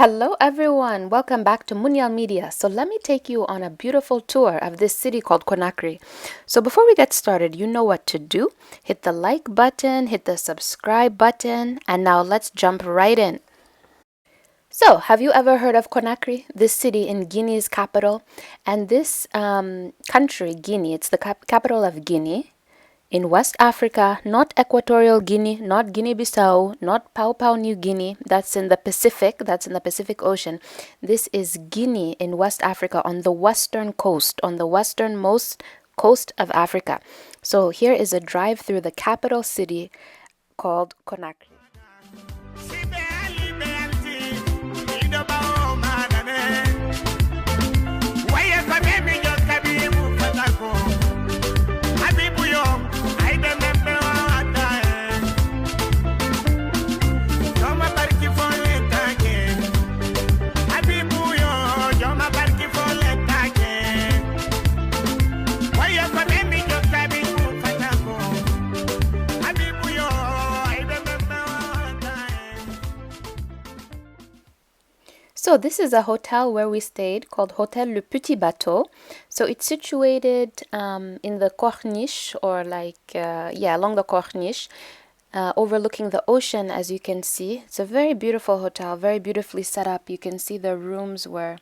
Hello everyone, welcome back to Munyal Media. So let me take you on a beautiful tour of this city called Conakry. So before we get started, you know what to do. Hit the like button, hit the subscribe button, and now let's jump right in. So, have you ever heard of Conakry, this city in Guinea's capital? And this country, Guinea, it's the capital of Guinea in West Africa, not Equatorial Guinea, not Guinea-Bissau, not Papua New Guinea. That's in the Pacific Ocean. This is Guinea in West Africa on the western coast, on the westernmost coast of Africa. So here is a drive through the capital city called Conakry. So this is a hotel where we stayed called Hotel Le Petit Bateau. So it's situated in the Corniche or along the Corniche, overlooking the ocean as you can see. It's a very beautiful hotel, very beautifully set up. You can see the rooms were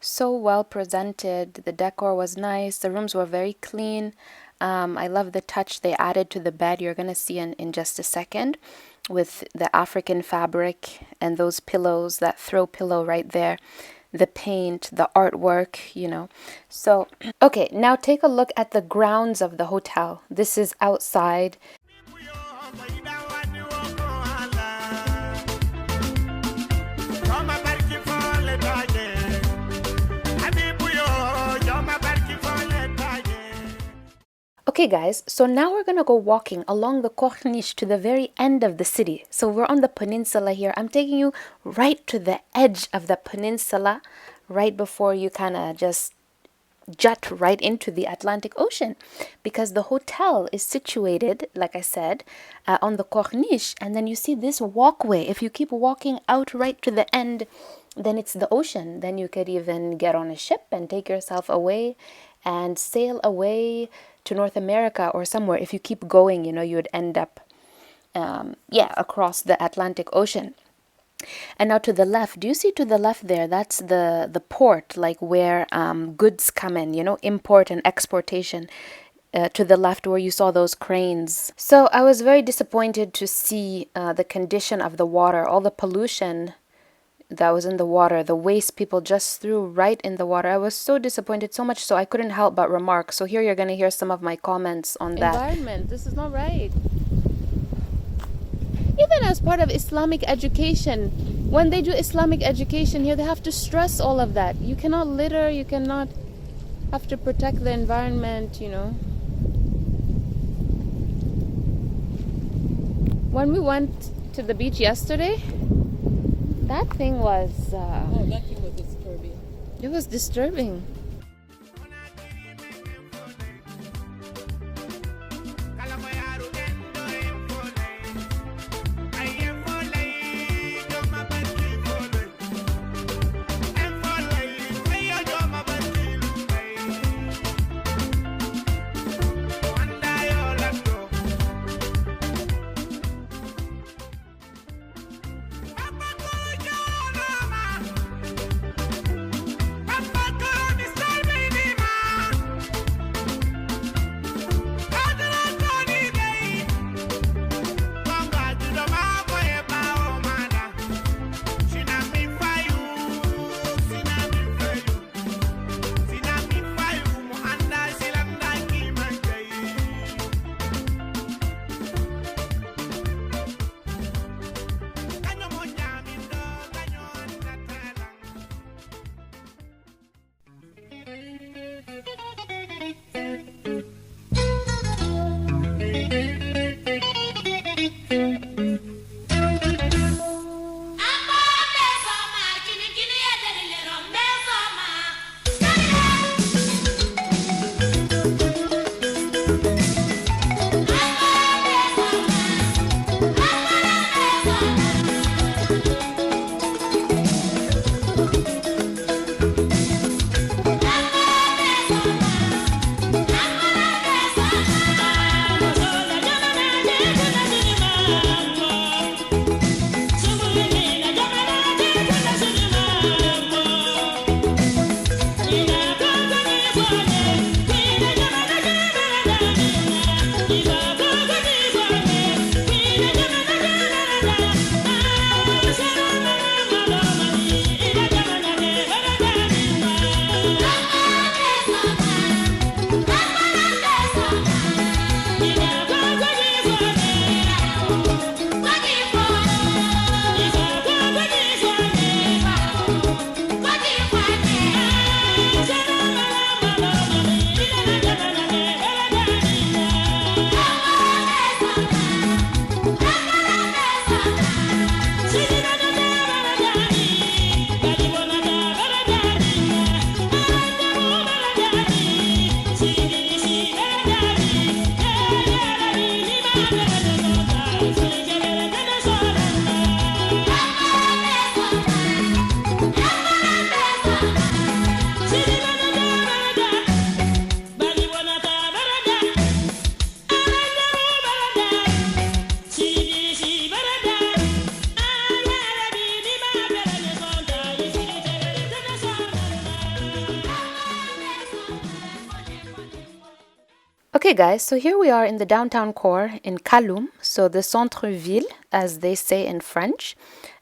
so well presented. The decor was nice. The rooms were very clean. I love the touch they added to the bed. You're going to see in just a second, with the African fabric and those pillows, that throw pillow right there, the paint, the artwork, So, okay, now take a look at the grounds of the hotel. This is outside. Okay guys, so now we're gonna go walking along the Corniche to the very end of the city. So we're on the peninsula here. I'm taking you right to the edge of the peninsula, right before you kind of just jut right into the Atlantic Ocean, because the hotel is situated, like I said, on the Corniche, and then you see this walkway. If you keep walking out right to the end, then it's the ocean. Then you could even get on a ship and take yourself away and sail away to North America or somewhere. If you keep going, you would end up across the Atlantic Ocean. And now to the left, do you see to the left there? That's the port, like where goods come in, import and exportation. To the left where you saw those cranes. So I was very disappointed to see the condition of the water, all the pollution that was in the water, the waste people just threw right in the water. I was so disappointed, so much so I couldn't help but remark. So here you're going to hear some of my comments on that. Environment, this is not right. Even as part of Islamic education, when they do Islamic education here, they have to stress all of that. You cannot litter, you cannot have to protect the environment, When we went to the beach yesterday, that thing was... that thing was disturbing. It was disturbing. Okay, guys, so here we are in the downtown core in Kaloum, so the centre-ville, as they say in French,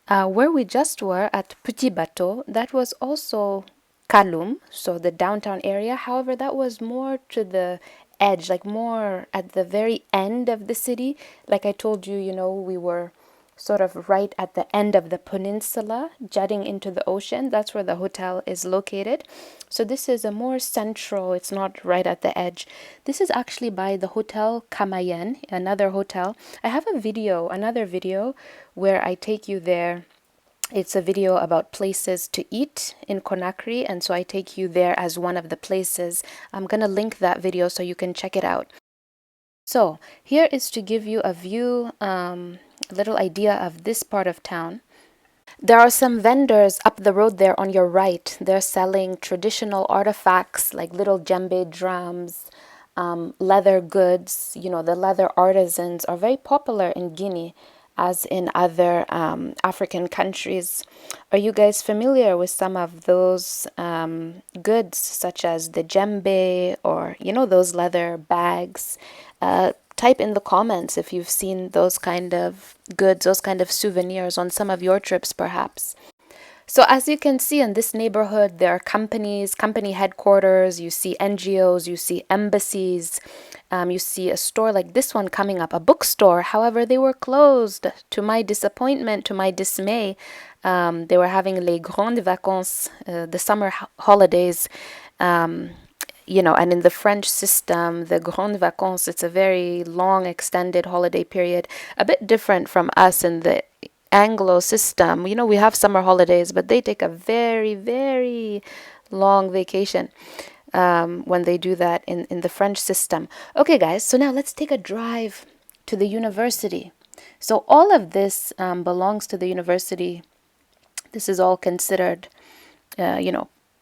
where we just were at Petit Bateau. That was also Kaloum, so the downtown area. However, that was more to the edge, like more at the very end of the city. Like I told you, we were sort of right at the end of the peninsula, jutting into the ocean. That's where the hotel is located. So this is a more central, it's not right at the edge. This is actually by the Hotel Camayen, another hotel. I have another video where I take you there. It's a video about places to eat in Conakry, and so I take you there as one of the places. I'm gonna link that video so you can check it out. So here is to give you a view, a little idea of this part of town. There are some vendors up the road there on your right. They're selling traditional artifacts like little djembe drums, leather goods. The leather artisans are very popular in Guinea, as in other African countries. Are you guys familiar with some of those goods, such as the djembe or, those leather bags? Type in the comments if you've seen those kind of goods, those kind of souvenirs on some of your trips, perhaps. So as you can see in this neighborhood, there are companies, company headquarters, you see NGOs, you see embassies, you see a store like this one coming up, a bookstore. However, they were closed, to my disappointment, to my dismay. They were having les grandes vacances, the summer holidays. And in the French system, the grandes vacances, it's a very long, extended holiday period, a bit different from us in the Anglo system. We have summer holidays, but they take a very, very long vacation when they do that in the French system. Okay, guys, so now let's take a drive to the university. So all of this belongs to the university. This is all considered,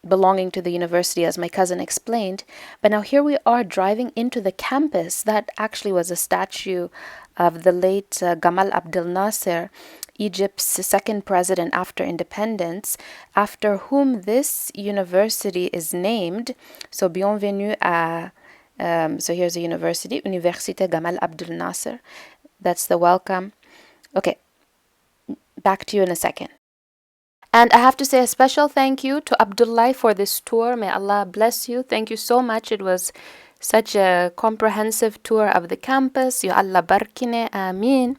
belonging to the university, as my cousin explained. But now here we are driving into the campus. That actually was a statue of the late Gamal Abdel Nasser, Egypt's second president after independence, after whom this university is named. So bienvenue à, so here's the university, Université Gamal Abdel Nasser. That's the welcome. Okay, back to you in a second. And I have to say a special thank you to Abdullah for this tour. May Allah bless you. Thank you so much. It was such a comprehensive tour of the campus. Ya Allah barkine, Amin.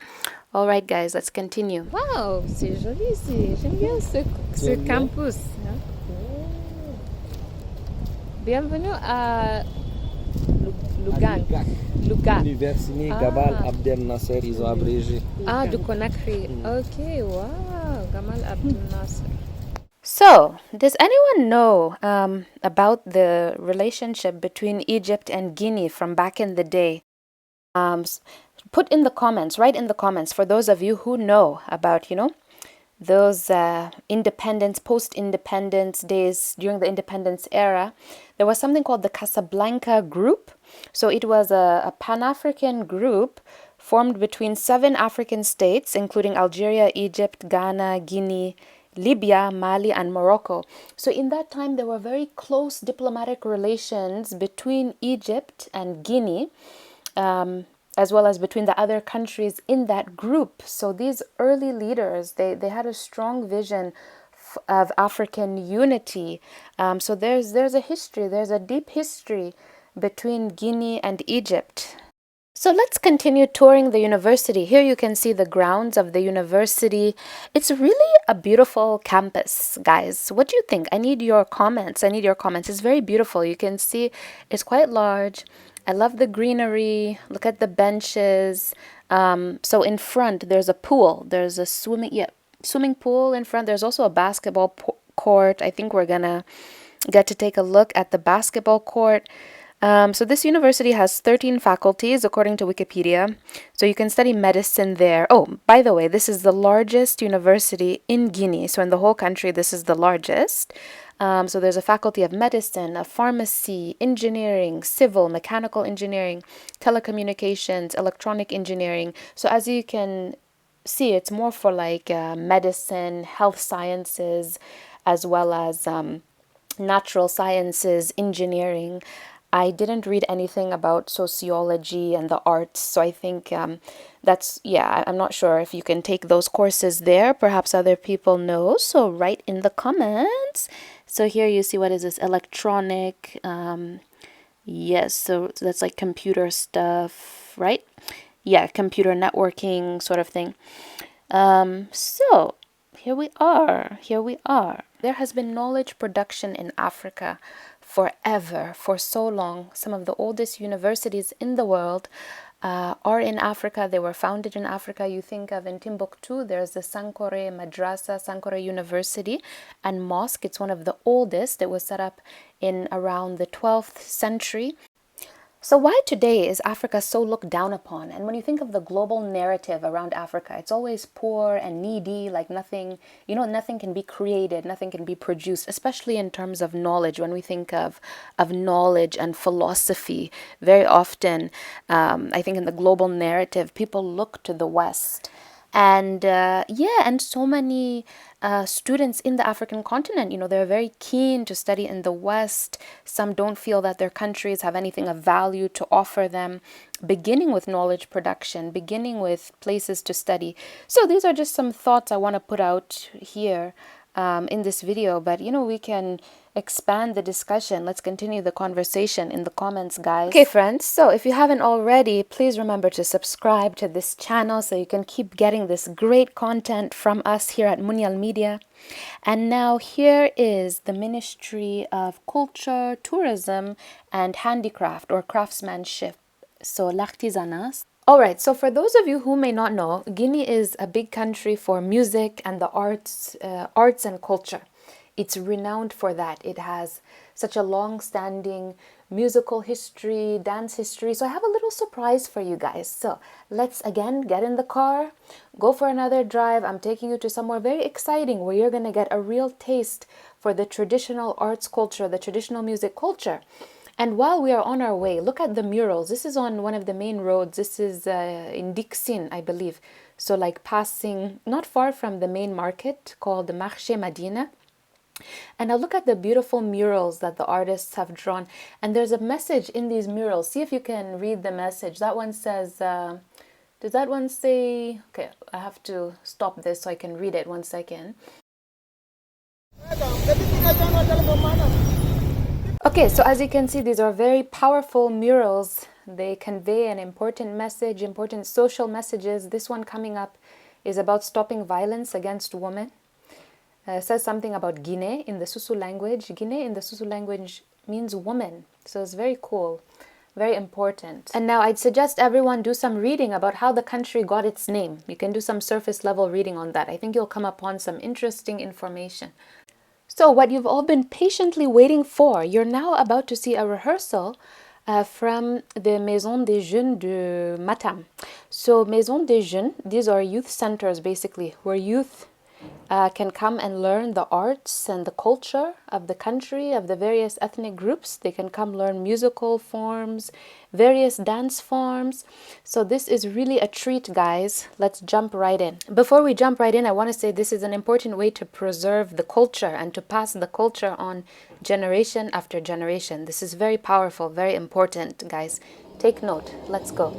All right, guys, let's continue. Wow, c'est joli ici. J'aime bien ce campus. Hein? Bienvenue à Lugan. Université Gamal Abdel Nasser, ils ont abrégé. Ah, du Conakry. Ok, wow, Gamal Abdel Nasser. So, does anyone know about the relationship between Egypt and Guinea from back in the day? Put in the comments, write in the comments for those of you who know about, those independence, post-independence days during the independence era. There was something called the Casablanca Group. So it was a Pan-African group formed between 7 African states, including Algeria, Egypt, Ghana, Guinea, Libya, Mali, and Morocco. So in that time, there were very close diplomatic relations between Egypt and Guinea, as well as between the other countries in that group. So these early leaders, they had a strong vision of African unity. So there's a history, there's a deep history between Guinea and Egypt. So let's continue touring the university. Here you can see the grounds of the university. It's really a beautiful campus, guys. What do you think? I need your comments. It's very beautiful. You can see it's quite large. I love the greenery. Look at the benches. So in front, there's a pool. There's a swimming pool in front. There's also a basketball court. I think we're gonna get to take a look at the basketball court. So this university has 13 faculties according to Wikipedia. So you can study medicine there. Oh, by the way, this is the largest university in Guinea. So in the whole country, this is the largest. So there's a faculty of medicine, of pharmacy, engineering, civil, mechanical engineering, telecommunications, electronic engineering. So as you can see, it's more for like medicine, health sciences, as well as natural sciences, engineering. I didn't read anything about sociology and the arts, so I think I'm not sure if you can take those courses there. Perhaps other people know, so write in the comments. So here you see, what is this? Electronic, yes, so that's like computer stuff, right? Yeah, computer networking sort of thing. So here we are. There has been knowledge production in Africa forever, for so long. Some of the oldest universities in the world are in Africa. They were founded in Africa. You think of in Timbuktu, there's the Sankore Madrasa, Sankore University and Mosque. It's one of the oldest. It was set up in around the 12th century. So why today is Africa so looked down upon? And when you think of the global narrative around Africa, it's always poor and needy, like nothing can be created, nothing can be produced, especially in terms of knowledge. When we think of knowledge and philosophy, very often, I think in the global narrative, people look to the West. And and so many students in the African continent, they're very keen to study in the West. Some don't feel that their countries have anything of value to offer them, beginning with knowledge production, beginning with places to study. So these are just some thoughts I want to put out here in this video, but we can expand the discussion. Let's continue the conversation in the comments, guys. Okay, friends, so if you haven't already, please remember to subscribe to this channel so you can keep getting this great content from us here at Munial Media. And now here is the Ministry of Culture, Tourism and Handicraft, or Craftsmanship. So l'artisanat. Alright, so for those of you who may not know, Guinea is a big country for music and the arts and culture. It's renowned for that. It has such a long-standing musical history, dance history. So I have a little surprise for you guys. So let's again get in the car, go for another drive. I'm taking you to somewhere very exciting where you're going to get a real taste for the traditional arts culture, the traditional music culture. And while we are on our way, look at the murals. This is on one of the main roads. This is in Dixin, I believe. So like passing not far from the main market called the Marché Madina. And now look at the beautiful murals that the artists have drawn. And there's a message in these murals. See if you can read the message. That one says, does that one say, okay, I have to stop this so I can read it 1 second. Okay, so as you can see, these are very powerful murals. They convey an important message, important social messages. This one coming up is about stopping violence against women. Says something about Guinea in the Susu language. Guinea in the Susu language means woman. So it's very cool, very important. And now I'd suggest everyone do some reading about how the country got its name. You can do some surface level reading on that. I think you'll come upon some interesting information. So what you've all been patiently waiting for, you're now about to see a rehearsal from the Maison des Jeunes de Matam. So Maison des Jeunes, these are youth centers basically, where youth can come and learn the arts and the culture of the country, of the various ethnic groups. They can come learn musical forms, various dance forms. So this is really a treat, guys. Let's jump right in. Before we jump right in, I want to say this is an important way to preserve the culture and to pass the culture on generation after generation. This is very powerful, very important, guys. Take note. Let's go.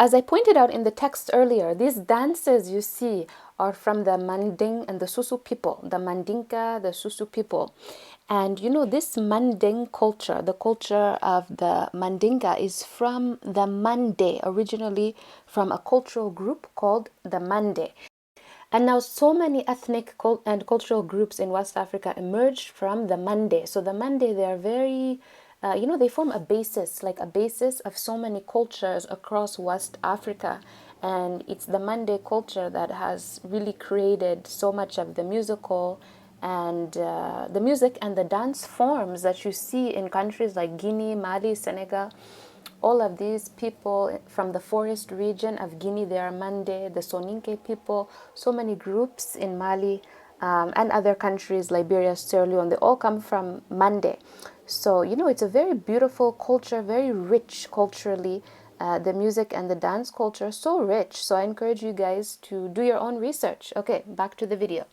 as I pointed out in the text earlier, these dances you see are from the Manding and the Susu people, the Mandinka, the Susu people. And this Manding culture, the culture of the Mandinka, is from the Mande, originally from a cultural group called the Mande. And now so many ethnic and cultural groups in West Africa emerged from the Mande. So the Mande, they are very, they form a basis, like a basis of so many cultures across West Africa. And it's the Mande culture that has really created so much of the musical and the music and the dance forms that you see in countries like Guinea, Mali, Senegal. All of these people from the forest region of Guinea, they are Mande, the Soninke people, so many groups in Mali and other countries, Liberia, Sierra Leone, they all come from Mande. So, it's a very beautiful culture, very rich culturally. The music and the dance culture, so rich. So I encourage you guys to do your own research. Okay, back to the video.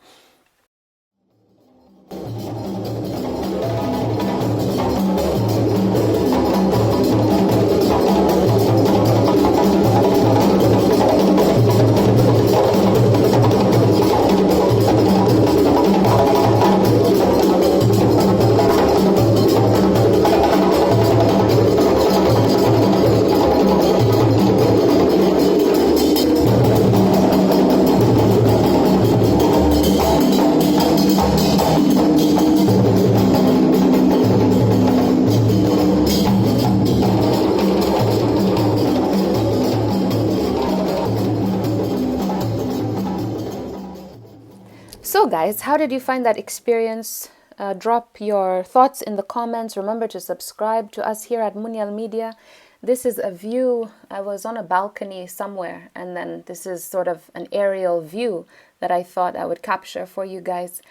So guys, how did you find that experience? Drop your thoughts in the comments. Remember to subscribe to us here at Munial Media. This is a view. I was on a balcony somewhere, and then this is sort of an aerial view that I thought I would capture for you guys.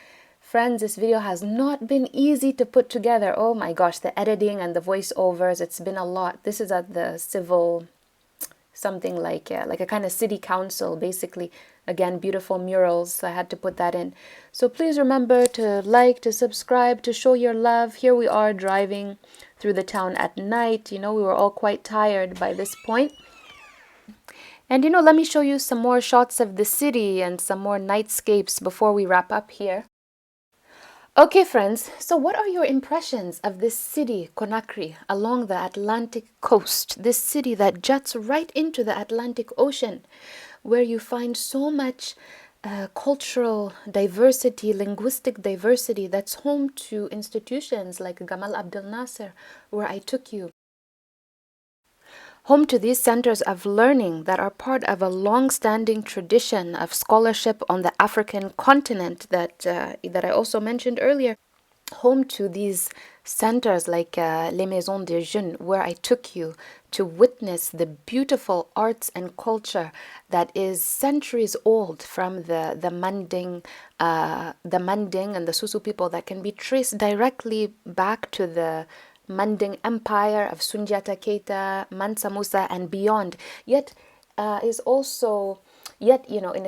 Friends, this video has not been easy to put together. Oh my gosh, the editing and the voiceovers, it's been a lot. This is at the civil, something like a kind of city council, basically. Again, beautiful murals. I had to put that in. So please remember to like, to subscribe, to show your love. Here we are driving through the town at night. We were all quite tired by this point. And let me show you some more shots of the city and some more nightscapes before we wrap up here. Okay, friends, so what are your impressions of this city, Conakry, along the Atlantic coast? This city that juts right into the Atlantic Ocean, where you find so much cultural diversity, linguistic diversity, that's home to institutions like Gamal Abdel Nasser, where I took you. Home to these centers of learning that are part of a long-standing tradition of scholarship on the African continent that I also mentioned earlier. Home to these centers like Les Maisons des Jeunes, where I took you to witness the beautiful arts and culture that is centuries old from the Manding and the Susu people, that can be traced directly back to the Manding Empire of Sundiata Keita, Mansa Musa, and beyond. Yet, in a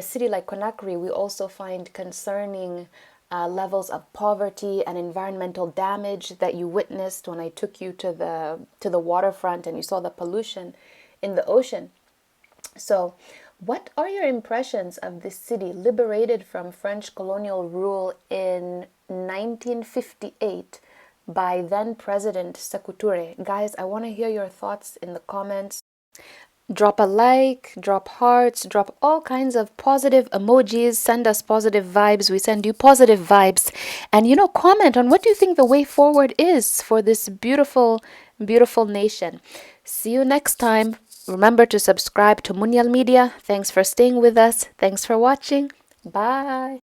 city like Conakry, we also find concerning levels of poverty and environmental damage that you witnessed when I took you to the waterfront and you saw the pollution in the ocean. So, what are your impressions of this city liberated from French colonial rule in 1958? By then President Sékou Touré. Guys, I want to hear your thoughts in the comments. Drop a like, drop hearts, drop all kinds of positive emojis, send us positive vibes. We send you positive vibes. And comment on what do you think the way forward is for this beautiful, beautiful nation. See you next time. Remember to subscribe to Munial Media. Thanks for staying with us. Thanks for watching. Bye.